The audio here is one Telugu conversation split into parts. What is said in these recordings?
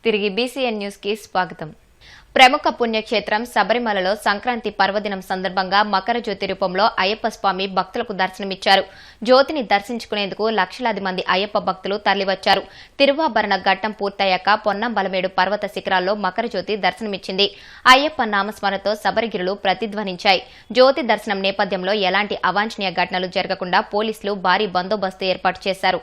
తిరిగి బీసీఎన్ న్యూస్ కి స్వాగతం. ప్రముఖ పుణ్యక్షేత్రం శబరిమలలో సంక్రాంతి పర్వదినం సందర్భంగా మకర జ్యోతి రూపంలో అయ్యప్ప స్వామి భక్తులకు దర్శనమిచ్చారు. జ్యోతిని దర్శించుకునేందుకు లక్షలాది మంది అయ్యప్ప భక్తులు తరలివచ్చారు. తిరువాభరణ ఘట్టం పూర్తయ్యాక పొన్నంబలమేడు పర్వత శిఖరాల్లో మకర జ్యోతి దర్శనమిచ్చింది. అయ్యప్ప నామస్మరణతో శబరిగిరులు ప్రతిధ్వనించాయి. జ్యోతి దర్శనం నేపథ్యంలో ఎలాంటి అవాంఛనీయ ఘటనలు జరగకుండా పోలీసులు భారీ బందోబస్తు ఏర్పాటు చేశారు.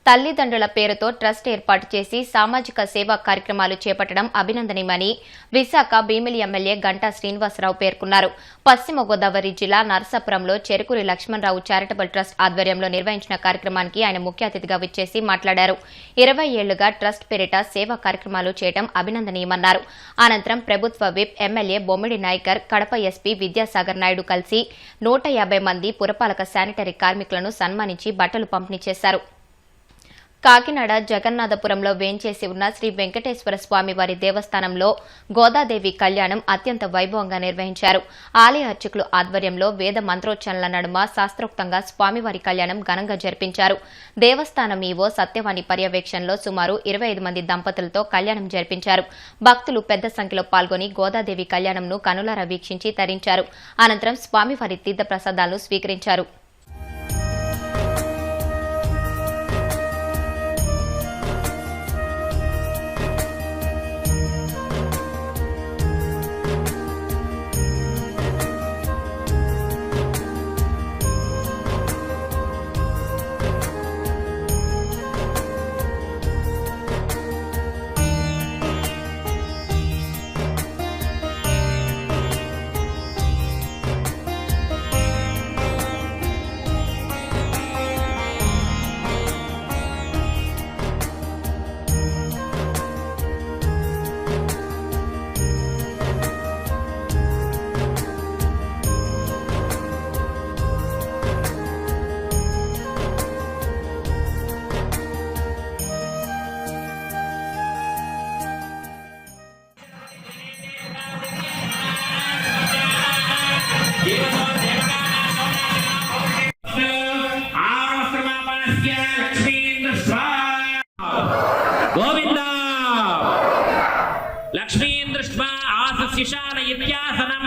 తల్లిదండ్రుల పేరుతో ట్రస్ట్ ఏర్పాటు చేసి సామాజిక సేవా కార్యక్రమాలు చేపట్టడం అభినందనీయమని విశాఖ భీమిలి ఎమ్మెల్యే గంటా శ్రీనివాసరావు పేర్కొన్నారు. పశ్చిమ గోదావరి జిల్లా నరసాపురంలో చెరుకూరి లక్ష్మణరావు చారిటబుల్ ట్రస్ట్ ఆధ్వర్యంలో నిర్వహించిన కార్యక్రమానికి ఆయన ముఖ్య అతిథిగా విచ్చేసి మాట్లాడారు. 20 ఏళ్లుగా ట్రస్ట్ పేరిట సేవా కార్యక్రమాలు చేయడం అభినందనీయమన్నారు. అనంతరం ప్రభుత్వ విప్ ఎమ్మెల్యే బొమ్మిడి నాయకర్, కడప ఎస్పీ విద్యాసాగర్ నాయుడు కలిసి 150 మంది పురపాలక శానిటరీ కార్మికులను సన్మానించి బట్టలు పంపిణీ చేశారు. కాకినాడ జగన్నాథపురంలో వేంచేసి ఉన్న శ్రీ వెంకటేశ్వర స్వామి వారి దేవస్థానంలో గోదాదేవి కళ్యాణం అత్యంత వైభవంగా నిర్వహించారు. ఆలయ అర్చకులు ఆధ్వర్యంలో వేద మంత్రోచ్చరణల నడుమ శాస్త్రోక్తంగా స్వామివారి కళ్యాణం ఘనంగా జరిపించారు. దేవస్థానం ఈవో సత్యవాణి పర్యవేక్షణలో సుమారు 25 మంది దంపతులతో కళ్యాణం జరిపించారు. భక్తులు పెద్ద సంఖ్యలో పాల్గొని గోదాదేవి కళ్యాణంను కనులారా వీక్షించి తరించారు. అనంతరం స్వామివారి తీర్థ ప్రసాదాలను స్వీకరించారు. గోవింద లక్ష్మీం దృష్ట్వా ఆసస్యశాన ఇత్యాసనం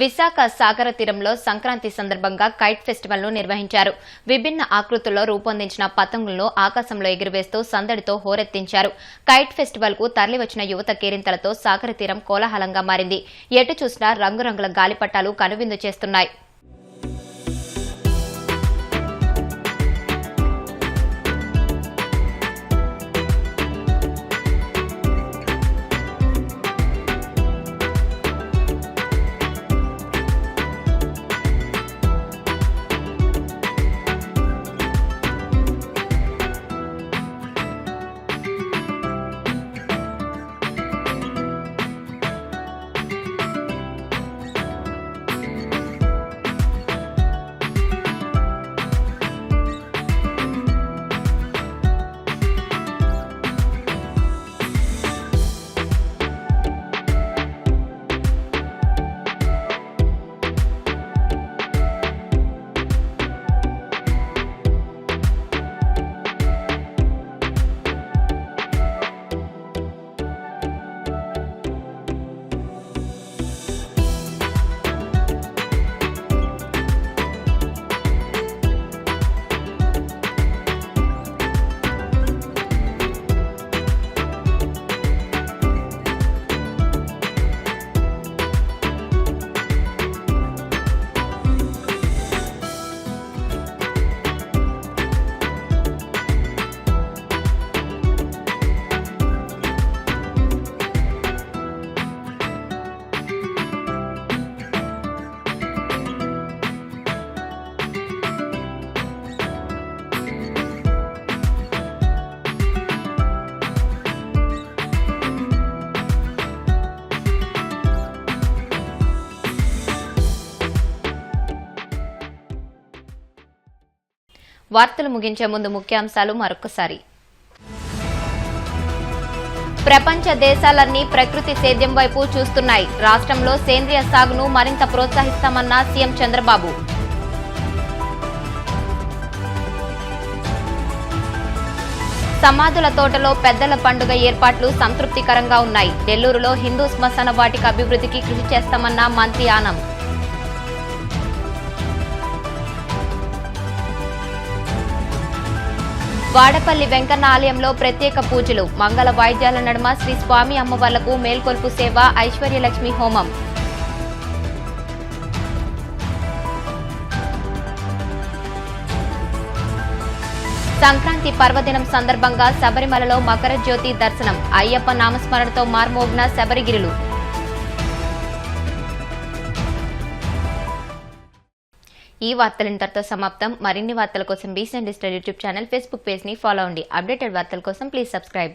విశాఖ సాగర తీరంలో సంక్రాంతి సందర్భంగా కైట్ ఫెస్టివల్ ను నిర్వహించారు. విభిన్న ఆకృతుల్లో రూపొందించిన పతంగులను ఆకాశంలో ఎగురవేస్తూ సందడితో హోరెత్తించారు. కైట్ ఫెస్టివల్ కు తరలివచ్చిన యువత కేరింతలతో సాగర తీరం కోలాహలంగా మారింది. ఎటు చూసినా రంగురంగుల గాలిపటాలు కనువిందు చేస్తున్నాయి. వార్తలు ముగించే ముందు ముఖ్యాంశాలు మరొకసారి. ప్రపంచ దేశాలన్నీ ప్రకృతి సేద్యం వైపు చూస్తున్నాయి. రాష్ట్రంలో సేంద్రియ సాగును మరింత ప్రోత్సహిస్తామన్న సీఎం చంద్రబాబు. సమాధుల తోటలో పెద్దల పండుగ ఏర్పాట్లు సంతృప్తికరంగా ఉన్నాయి. నెల్లూరులో హిందూ శ్మశాన వాటిక అభివృద్ధికి కృషి చేస్తామన్న మంత్రి ఆనం. వాడపల్లి వెంకన్న ఆలయంలో ప్రత్యేక పూజలు. మంగళ వాయిద్యాల నడుమ శ్రీ స్వామి అమ్మవార్లకు మేల్కొల్పు సేవ, ఐశ్వర్యలక్ష్మి హోమం. సంక్రాంతి పర్వదినం సందర్భంగా శబరిమలలో మకర జ్యోతి దర్శనం. అయ్యప్ప నామస్మరణతో మార్మోగిన శబరిగిరులు. ఈ వార్తలు ఇంతటితో సమాప్తం. మరిన్ని వార్తల కోసం BCN digital YouTube channel, Facebook page ని ఫాలో అవ్వండి. అప్డేటెడ్ వార్తల కోసం ప్లీజ్ సబ్స్క్రైబ్.